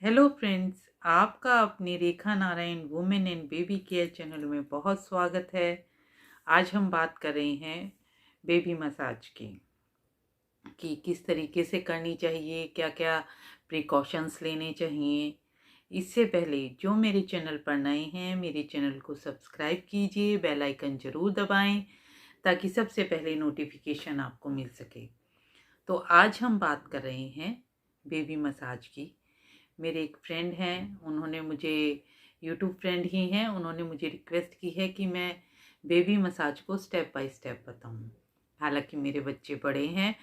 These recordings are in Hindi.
हेलो फ्रेंड्स, आपका अपनी Rekha Narayan women and baby care channel में बहुत स्वागत है। आज हम बात कर रहे हैं बेबी मसाज की कि किस तरीके से करनी चाहिए, क्या क्या प्रिकॉशंस लेने चाहिए। इससे पहले जो मेरे चैनल पर नए हैं, मेरे चैनल को सब्सक्राइब कीजिए, बेल आइकन ज़रूर दबाएं ताकि सबसे पहले नोटिफिकेशन आपको मिल सके। तो आज हम बात कर रहे हैं बेबी मसाज की। मेरे एक फ्रेंड हैं, उन्होंने मुझे यूट्यूब फ्रेंड ही हैं, उन्होंने मुझे रिक्वेस्ट की है कि मैं बेबी मसाज को स्टेप बाय स्टेप बताऊं। हालांकि मेरे बच्चे बड़े हैं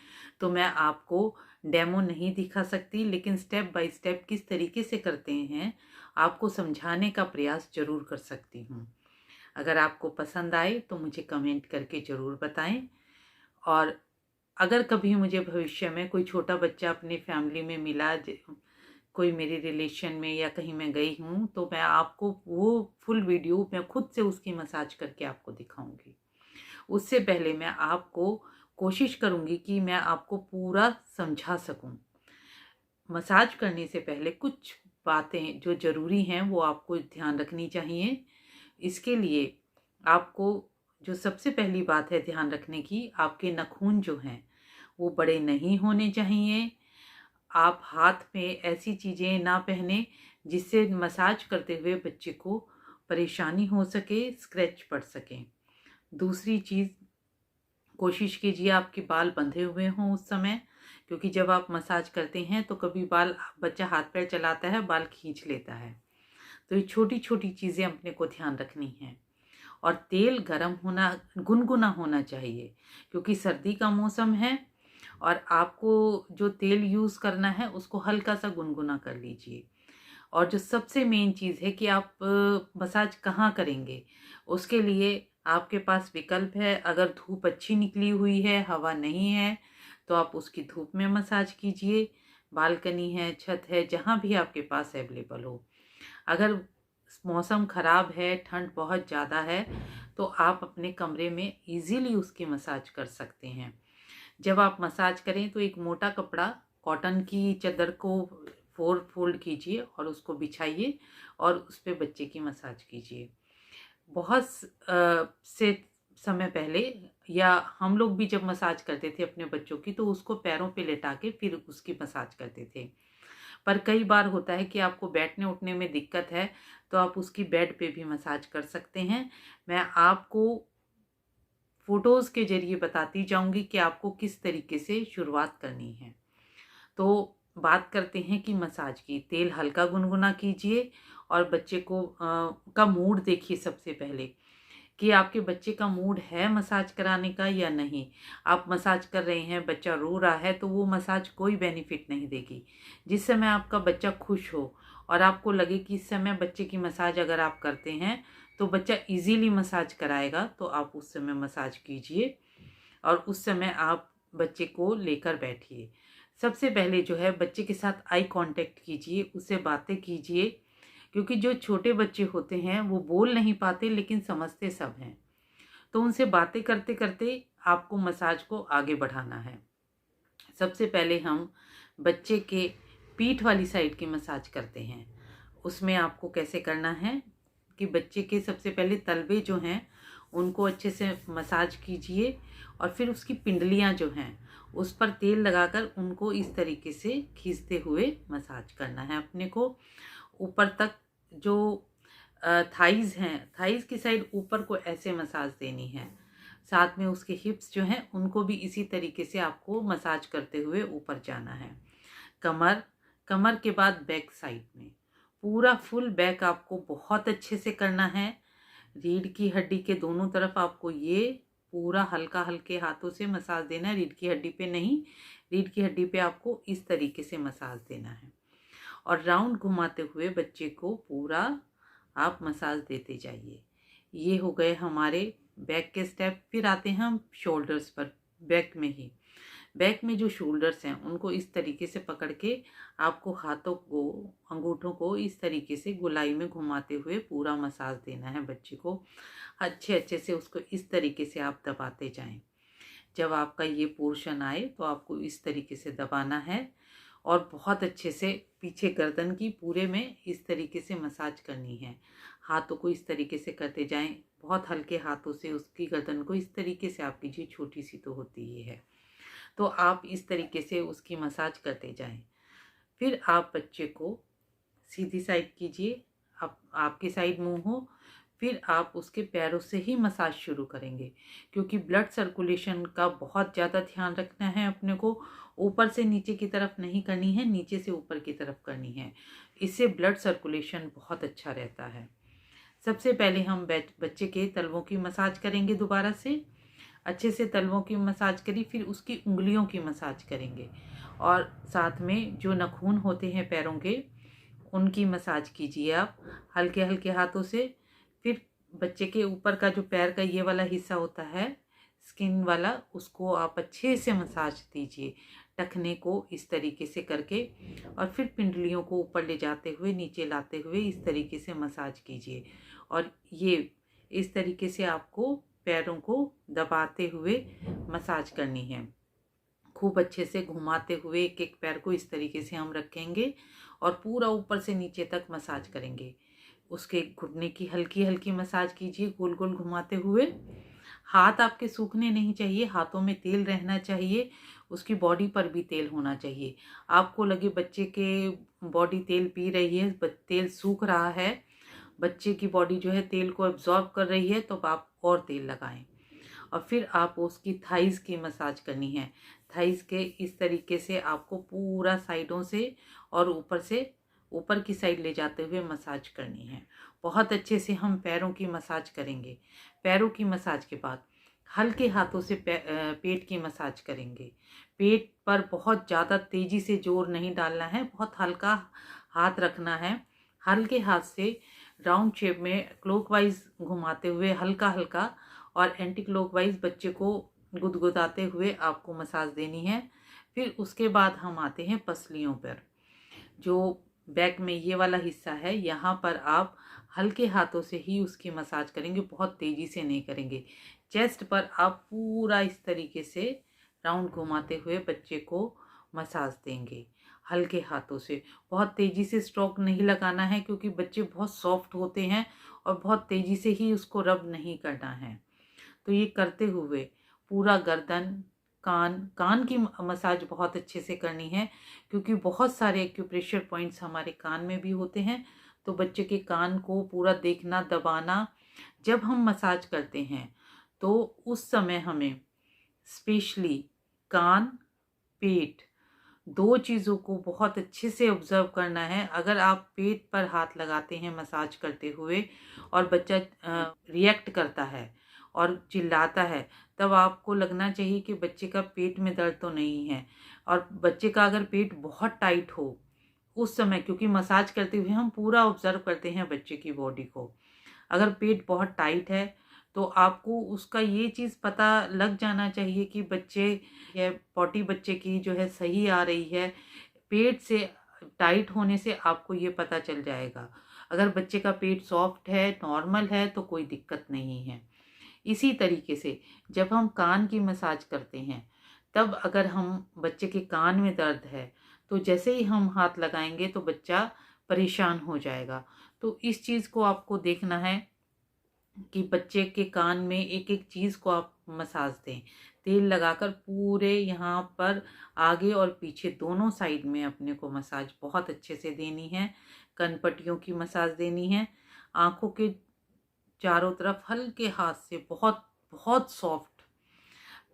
तो मैं आपको डेमो नहीं दिखा सकती, लेकिन स्टेप बाय स्टेप किस तरीके से करते हैं आपको समझाने का प्रयास जरूर कर सकती हूँ। अगर आपको पसंद आए तो मुझे कमेंट करके ज़रूर बताएं। और अगर कभी मुझे भविष्य में कोई छोटा बच्चा अपनी फैमिली में मिला, कोई मेरे रिलेशन में या कहीं मैं गई हूँ, तो मैं आपको वो फुल वीडियो मैं खुद से उसकी मसाज करके आपको दिखाऊंगी। उससे पहले मैं आपको कोशिश करूंगी कि मैं आपको पूरा समझा सकूं। मसाज करने से पहले कुछ बातें जो ज़रूरी हैं वो आपको ध्यान रखनी चाहिए। इसके लिए आपको जो सबसे पहली बात है ध्यान रखने की, आपके नाखून जो हैं वो बड़े नहीं होने चाहिए। आप हाथ में ऐसी चीज़ें ना पहने जिससे मसाज करते हुए बच्चे को परेशानी हो सके, स्क्रैच पड़ सके। दूसरी चीज़, कोशिश कीजिए आपके बाल बंधे हुए हों उस समय, क्योंकि जब आप मसाज करते हैं तो कभी बच्चा हाथ पैर चलाता है, बाल खींच लेता है। तो ये छोटी छोटी चीज़ें अपने को ध्यान रखनी है। और तेल गर्म होना, गुनगुना होना चाहिए, क्योंकि सर्दी का मौसम है और आपको जो तेल यूज़ करना है उसको हल्का सा गुनगुना कर लीजिए। और जो सबसे मेन चीज़ है कि आप मसाज कहाँ करेंगे, उसके लिए आपके पास विकल्प है। अगर धूप अच्छी निकली हुई है, हवा नहीं है, तो आप उसकी धूप में मसाज कीजिए। बालकनी है, छत है, जहाँ भी आपके पास अवेलेबल हो। अगर मौसम ख़राब है, ठंड बहुत ज़्यादा है, तो आप अपने कमरे में इजीली उसकी मसाज कर सकते हैं। जब आप मसाज करें तो एक मोटा कपड़ा, कॉटन की चादर को फोल्ड कीजिए और उसको बिछाइए और उस पर बच्चे की मसाज कीजिए। बहुत से समय पहले, या हम लोग भी जब मसाज करते थे अपने बच्चों की, तो उसको पैरों पे लेटा के फिर उसकी मसाज करते थे। पर कई बार होता है कि आपको बैठने उठने में दिक्कत है, तो आप उसकी बेड पे भी मसाज कर सकते हैं। मैं आपको फोटोज़ के जरिए बताती जाऊंगी कि आपको किस तरीके से शुरुआत करनी है। तो बात करते हैं कि मसाज की। तेल हल्का गुनगुना कीजिए और बच्चे को का मूड देखिए सबसे पहले, कि आपके बच्चे का मूड है मसाज कराने का या नहीं। आप मसाज कर रहे हैं, बच्चा रो रहा है, तो वो मसाज कोई बेनिफिट नहीं देगी। जिस समय आपका बच्चा खुश हो और आपको लगे कि इस समय बच्चे की मसाज अगर आप करते हैं तो बच्चा इजीली मसाज कराएगा, तो आप उस समय मसाज कीजिए और उस समय आप बच्चे को लेकर बैठिए। सबसे पहले जो है, बच्चे के साथ आई कांटेक्ट कीजिए, उससे बातें कीजिए, क्योंकि जो छोटे बच्चे होते हैं वो बोल नहीं पाते लेकिन समझते सब हैं। तो उनसे बातें करते करते आपको मसाज को आगे बढ़ाना है। सबसे पहले हम बच्चे के पीठ वाली साइड की मसाज करते हैं। उसमें आपको कैसे करना है कि बच्चे के सबसे पहले तलवे जो हैं उनको अच्छे से मसाज कीजिए और फिर उसकी पिंडलियां जो हैं उस पर तेल लगाकर उनको इस तरीके से खींचते हुए मसाज करना है अपने को ऊपर तक। जो थाइज हैं, थाइज की साइड ऊपर को ऐसे मसाज देनी है। साथ में उसके हिप्स जो हैं उनको भी इसी तरीके से आपको मसाज करते हुए ऊपर जाना है। कमर, कमर के बाद बैक साइड में पूरा फुल बैक आपको बहुत अच्छे से करना है। रीढ़ की हड्डी के दोनों तरफ आपको ये पूरा हल्का हल्के हाथों से मसाज देना है। रीढ़ की हड्डी पे नहीं, रीढ़ की हड्डी पे आपको इस तरीके से मसाज देना है और राउंड घुमाते हुए बच्चे को पूरा आप मसाज देते जाइए। ये हो गए हमारे बैक के स्टेप। फिर आते हैं हम शोल्डर्स पर। बैक में ही, बैक में जो शोल्डर्स हैं उनको इस तरीके से पकड़ के आपको हाथों को, अंगूठों को इस तरीके से गोलाई में घुमाते हुए पूरा मसाज देना है बच्चे को। अच्छे से उसको इस तरीके से आप दबाते जाएं। जब आपका ये पोर्शन आए तो आपको इस तरीके से दबाना है और बहुत अच्छे से पीछे गर्दन की पूरे में इस तरीके से मसाज करनी है। हाथों को इस तरीके से करते जाएं, बहुत हल्के हाथों से उसकी गर्दन को इस तरीके से आप कीजिए, छोटी सी तो होती ही है। तो आप इस तरीके से उसकी मसाज करते जाएं। फिर आप बच्चे को सीधी साइड कीजिए, आपकी साइड मुंह हो। फिर आप उसके पैरों से ही मसाज शुरू करेंगे, क्योंकि ब्लड सर्कुलेशन का बहुत ज़्यादा ध्यान रखना है अपने को। ऊपर से नीचे की तरफ नहीं करनी है, नीचे से ऊपर की तरफ करनी है। इससे ब्लड सर्कुलेशन बहुत अच्छा रहता है। सबसे पहले हम बच्चे के तलवों की मसाज करेंगे। दोबारा से अच्छे से तलवों की मसाज करी, फिर उसकी उंगलियों की मसाज करेंगे और साथ में जो नाखून होते हैं पैरों के, उनकी मसाज कीजिए आप हल्के हल्के हाथों से। फिर बच्चे के ऊपर का जो पैर का ये वाला हिस्सा होता है, स्किन वाला, उसको आप अच्छे से मसाज दीजिए, टखने को इस तरीके से करके। और फिर पिंडलियों को ऊपर ले जाते हुए, नीचे लाते हुए इस तरीके से मसाज कीजिए। और ये इस तरीके से आपको पैरों को दबाते हुए मसाज करनी है। खूब अच्छे से घुमाते हुए एक एक पैर को इस तरीके से हम रखेंगे और पूरा ऊपर से नीचे तक मसाज करेंगे। उसके घुटने की हल्की हल्की मसाज कीजिए, गोल गोल घुमाते हुए। हाथ आपके सूखने नहीं चाहिए, हाथों में तेल रहना चाहिए, उसकी बॉडी पर भी तेल होना चाहिए। आपको लगे बच्चे के बॉडी तेल पी रही है, तेल सूख रहा है, बच्चे की बॉडी जो है तेल को एब्जॉर्ब कर रही है, तो आप और तेल लगाएं। और फिर आप उसकी थाइस की मसाज करनी है। थाइस के इस तरीके से आपको पूरा साइडों से और ऊपर से ऊपर की साइड ले जाते हुए मसाज करनी है। बहुत अच्छे से हम पैरों की मसाज करेंगे। पैरों की मसाज के बाद हल्के हाथों से पेट की मसाज करेंगे। पेट पर बहुत ज़्यादा तेज़ी से जोर नहीं डालना है, बहुत हल्का हाथ रखना है। हल्के हाथ से राउंड शेप में क्लॉकवाइज घुमाते हुए हल्का हल्का और एंटी क्लॉकवाइज बच्चे को गुदगुदाते हुए आपको मसाज देनी है। फिर उसके बाद हम आते हैं पसलियों पर। जो बैक में ये वाला हिस्सा है, यहाँ पर आप हल्के हाथों से ही उसकी मसाज करेंगे, बहुत तेज़ी से नहीं करेंगे। चेस्ट पर आप पूरा इस तरीके से राउंड घुमाते हुए बच्चे को मसाज देंगे हल्के हाथों से। बहुत तेज़ी से स्ट्रोक नहीं लगाना है, क्योंकि बच्चे बहुत सॉफ्ट होते हैं और बहुत तेज़ी से ही उसको रब नहीं करना है। तो ये करते हुए पूरा गर्दन, कान की मसाज बहुत अच्छे से करनी है, क्योंकि बहुत सारे एक्यूप्रेशर पॉइंट्स हमारे कान में भी होते हैं। तो बच्चे के कान को पूरा देखना, दबाना। जब हम मसाज करते हैं तो उस समय हमें स्पेशली कान, पेट, दो चीज़ों को बहुत अच्छे से ऑब्जर्व करना है। अगर आप पेट पर हाथ लगाते हैं मसाज करते हुए और बच्चा रिएक्ट करता है और चिल्लाता है, तब आपको लगना चाहिए कि बच्चे का पेट में दर्द तो नहीं है। और बच्चे का अगर पेट बहुत टाइट हो उस समय, क्योंकि मसाज करते हुए हम पूरा ऑब्जर्व करते हैं बच्चे की बॉडी को, अगर पेट बहुत टाइट है तो आपको उसका ये चीज़ पता लग जाना चाहिए कि बच्चे या पॉटी बच्चे की जो है सही आ रही है। पेट से टाइट होने से आपको ये पता चल जाएगा। अगर बच्चे का पेट सॉफ्ट है, नॉर्मल है, तो कोई दिक्कत नहीं है। इसी तरीके से जब हम कान की मसाज करते हैं, तब अगर हम बच्चे के कान में दर्द है तो जैसे ही हम हाथ लगाएंगे तो बच्चा परेशान हो जाएगा। तो इस चीज़ को आपको देखना है कि बच्चे के कान में एक एक चीज़ को आप मसाज दें। तेल लगाकर पूरे यहाँ पर आगे और पीछे दोनों साइड में अपने को मसाज बहुत अच्छे से देनी है। कनपट्टियों की मसाज देनी है। आँखों के चारों तरफ हल्के हाथ से बहुत बहुत सॉफ्ट।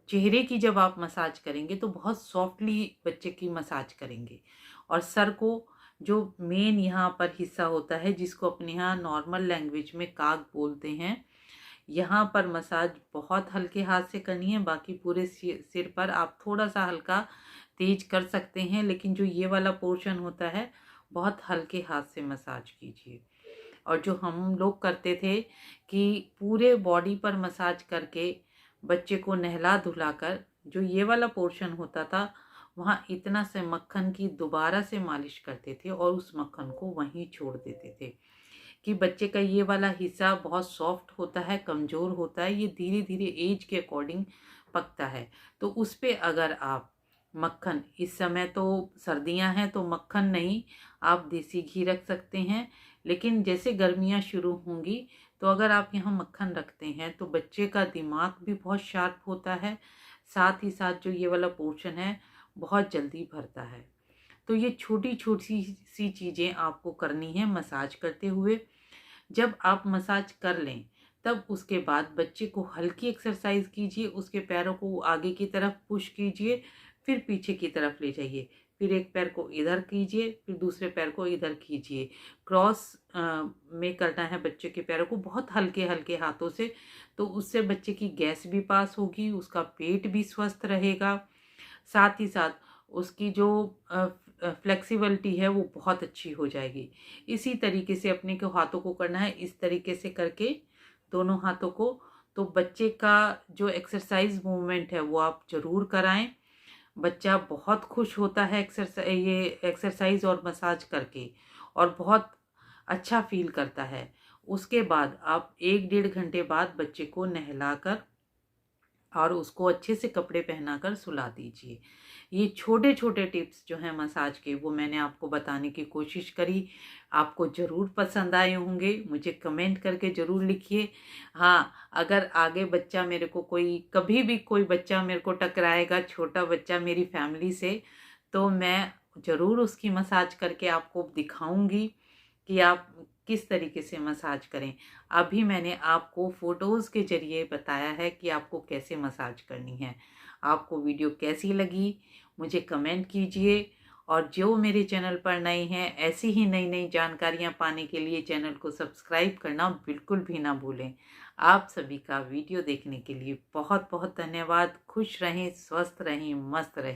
चेहरे की जब आप मसाज करेंगे तो बहुत सॉफ्टली बच्चे की मसाज करेंगे। और सर को, जो मेन यहाँ पर हिस्सा होता है जिसको अपने यहाँ नॉर्मल लैंग्वेज में काग बोलते हैं, यहाँ पर मसाज बहुत हल्के हाथ से करनी है। बाकी पूरे सिर पर आप थोड़ा सा हल्का तेज कर सकते हैं, लेकिन जो ये वाला पोर्शन होता है बहुत हल्के हाथ से मसाज कीजिए। और जो हम लोग करते थे कि पूरे बॉडी पर मसाज करके बच्चे को नहला धुलाकर जो ये वाला पोर्शन होता था, वहाँ इतना से मक्खन की दोबारा से मालिश करते थे और उस मक्खन को वहीं छोड़ देते थे कि बच्चे का ये वाला हिस्सा बहुत सॉफ्ट होता है, कमज़ोर होता है, ये धीरे धीरे एज के अकॉर्डिंग पकता है। तो उस पर अगर आप मक्खन, इस समय तो सर्दियां हैं तो मक्खन नहीं, आप देसी घी रख सकते हैं। लेकिन जैसे गर्मियां शुरू होंगी तो अगर आप यहाँ मक्खन रखते हैं तो बच्चे का दिमाग भी बहुत शार्प होता है, साथ ही साथ जो ये वाला पोर्शन है बहुत जल्दी भरता है। तो ये छोटी छोटी सी चीज़ें आपको करनी है मसाज करते हुए। जब आप मसाज कर लें तब उसके बाद बच्चे को हल्की एक्सरसाइज कीजिए, उसके पैरों को आगे की तरफ पुश कीजिए, फिर पीछे की तरफ ले जाइए, फिर एक पैर को इधर कीजिए, फिर दूसरे पैर को इधर कीजिए। क्रॉस में करना है बच्चे के पैरों को बहुत हल्के हल्के हाथों से, तो उससे बच्चे की गैस भी पास होगी, उसका पेट भी स्वस्थ रहेगा, साथ ही साथ उसकी जो फ्लेक्सिबिलिटी है वो बहुत अच्छी हो जाएगी। इसी तरीके से अपने को हाथों को करना है, इस तरीके से करके दोनों हाथों को। तो बच्चे का जो एक्सरसाइज मूवमेंट है वो आप जरूर कराएं। बच्चा बहुत खुश होता है एक्सरसाइज और मसाज करके, और बहुत अच्छा फील करता है। उसके बाद आप 1-1.5 घंटे बाद बच्चे को नहलाकर और उसको अच्छे से कपड़े पहनाकर सुला दीजिए। ये छोटे छोटे टिप्स जो हैं मसाज के, वो मैंने आपको बताने की कोशिश करी। आपको ज़रूर पसंद आए होंगे, मुझे कमेंट करके ज़रूर लिखिए। हाँ, अगर आगे बच्चा मेरे को कभी भी कोई बच्चा मेरे को टकराएगा, छोटा बच्चा मेरी फैमिली से, तो मैं ज़रूर उसकी मसाज करके आपको दिखाऊंगी कि आप किस तरीके से मसाज करें। अभी मैंने आपको फ़ोटोज़ के ज़रिए बताया है कि आपको कैसे मसाज करनी है। आपको वीडियो कैसी लगी मुझे कमेंट कीजिए, और जो मेरे चैनल पर नए हैं ऐसी ही नई नई जानकारियाँ पाने के लिए चैनल को सब्सक्राइब करना बिल्कुल भी ना भूलें। आप सभी का वीडियो देखने के लिए बहुत बहुत धन्यवाद। खुश रहें, स्वस्थ रहें, मस्त रहें।